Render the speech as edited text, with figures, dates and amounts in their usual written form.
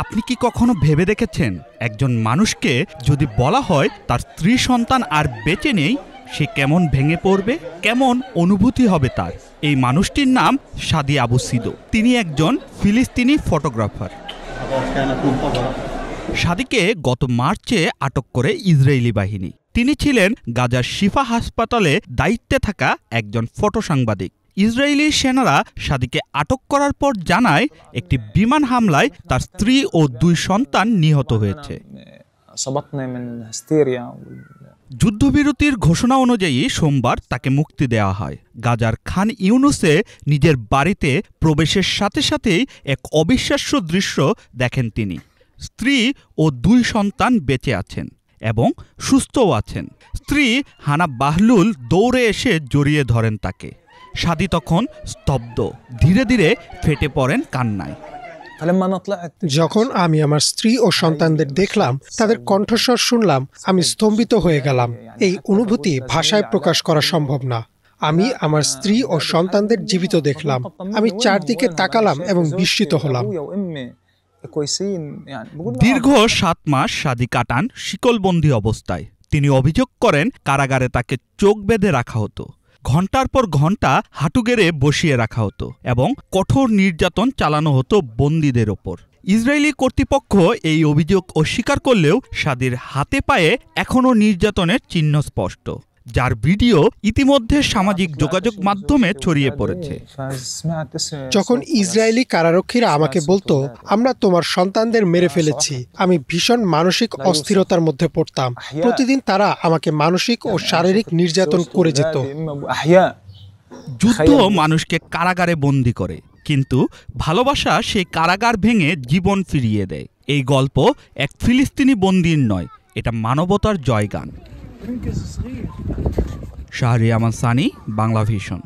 আপনি কি কখনো ভেবে দেখেছেন একজন মানুষকে যদি বলা হয় তার স্ত্রী সন্তান আর বেঁচে নেই, সে কেমন ভেঙে পড়বে, কেমন অনুভূতি হবে তার? এই মানুষটির নাম সাদি আবু সিদো। তিনি একজন ফিলিস্তিনি ফটোগ্রাফার। সাদিকে গত মার্চে আটক করে ইসরায়েলি বাহিনী। তিনি ছিলেন গাজার শিফা হাসপাতালে দায়িত্বে থাকা একজন ফটো সাংবাদিক। ইসরায়েলি সেনারা সাদিকে আটক করার পর জানায় একটি বিমান হামলায় তার স্ত্রী ও 2 সন্তান নিহত হয়েছে। যুদ্ধবিরতির ঘোষণা অনুযায়ী সোমবার তাকে মুক্তি দেওয়া হয়। গাজার খান ইউনুসে নিজের বাড়িতে প্রবেশের সাথে সাথেই এক অবিশ্বাস্য দৃশ্য দেখেন তিনি। স্ত্রী ও 2 সন্তান বেঁচে আছেন এবং সুস্থও আছেন। স্ত্রী হানা বাহলুল দৌড়ে এসে জড়িয়ে ধরেন তাকে। সাদি তখন স্তব্ধ, ধীরে ধীরে ফেটে পড়েন কান্নায়। যখন আমি আমার স্ত্রী ও সন্তানদের দেখলাম, তাদের কণ্ঠস্বর শুনলাম, আমি স্তম্ভিত হয়ে গেলাম। এই অনুভূতি ভাষায় প্রকাশ করা সম্ভব না। আমি আমার স্ত্রী ও সন্তানদের জীবিত দেখলাম। আমি চারদিকে তাকালাম এবং বিস্মিত হলাম। দীর্ঘ 7 মাস সাদি কাটান শিকলবন্দি অবস্থায়। তিনি অভিযোগ করেন কারাগারে তাকে চোখ বেঁধে রাখা হতো, ঘন্টার পর ঘন্টা হাঁটু গেড়ে বসিয়ে রাখা হতো এবং কঠোর নির্যাতন চালানো হতো বন্দীদের ওপর। ইসরায়েলি কর্তৃপক্ষ এই অভিযোগ অস্বীকার করলেও সাদির হাতে পায়ে এখনও নির্যাতনের চিহ্ন স্পষ্ট, যার ভিডিও ইতিমধ্যে সামাজিক যোগাযোগ মাধ্যমে ছড়িয়ে পড়েছে। যখন ইসরায়েলি কারারক্ষীরা আমাকে বলতো, আমরা তোমার সন্তানদের মেরে ফেলেছি, আমি ভীষণ মানসিক অস্থিরতার মধ্যে পড়তাম। প্রতিদিন তারা আমাকে মানসিক ও শারীরিক নির্যাতন করে যেত। যুদ্ধ মানুষকে কারাগারে বন্দী করে, কিন্তু ভালোবাসা সেই কারাগার ভেঙে জীবন ফিরিয়ে দেয়। এই গল্প এক ফিলিস্তিনি বন্দীর নয়, এটা মানবতার জয়গান। শাহরিয়ার সানি, বাংলা ভিশন।